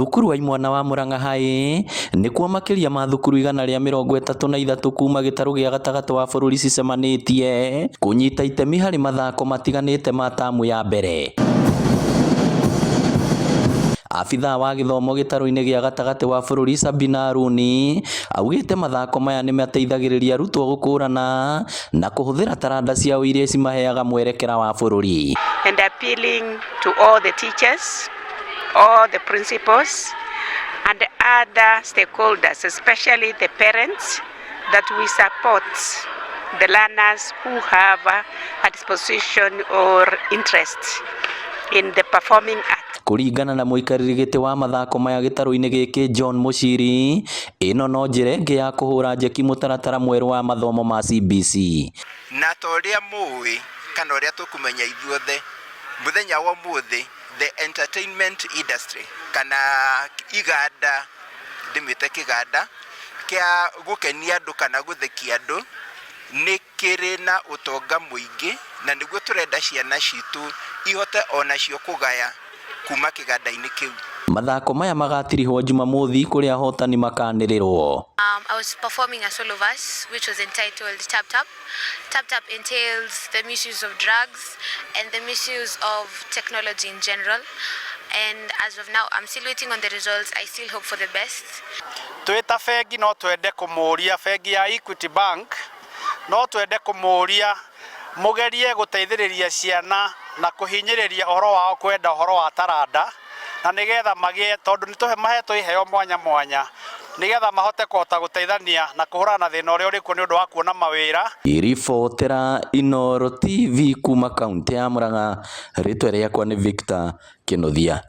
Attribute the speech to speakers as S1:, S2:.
S1: Thukuru wa imwana wa Murang'a hai nikuo makiria ma thukuru 133 kuma gitaru gia gatagati wa bururi cicemanitie kunyita itemi hari mathako matiganite ma tamu ya mbere. Afitha wa githomo gitaru-ini gia gatagati wa bururi Sabina Aruni augite mathako maya ni mateithagiriria arutwo gukurana na kuhuthira taranda ciao iria cimaheaga mwerekera wa bururi.
S2: And appealing to all the teachers, all the principals and other stakeholders, especially the parents, that we support the learners who have a disposition or interest in the performing arts.
S1: Kuringana na muikariri giti wa mathako maya gitaru-ini giki John Muchiri, ino no njira ingi ya kuhura njeki mutaratara mweru wa mathomo ma CBC.
S3: Na toria mui kana uria tukumenya ithuothe muthenya wa muthi the entertainment industry kana iganda ndimite kiganda kia gukenia andu kana guthekia andu ni kiri na utonga muingi na niguo turenda ciana citu ihote onacio kugaya kuma kiganda-ini kiu.
S1: Mathako maya magatirihwo Jumamothi kuria hotani makanirirwo.
S4: I was performing a solo verse which was entitled Tap Tap. Tap Tap entails the misuse of drugs and the misuse of technology in general. And as of now, I'm still waiting on the results. I still hope for the best.
S5: Twita fegi no twende kumuria fegi ya Equity Bank no twende kumuria mugerie guteithiriria ciana na kuhinyiriria horo wao kwenda horo wa taranda na nigetha magie tondu nituhe mahetwo iheo mwanya mwanya nigetha mahote kuhota guteithania na kuhurana na thina uria uri ku ni undu wa kuona mawira.
S1: Iribotera Inooro TV kuma kaunti ya Murang'a, ritwa riakwa ni Victor Kinothia.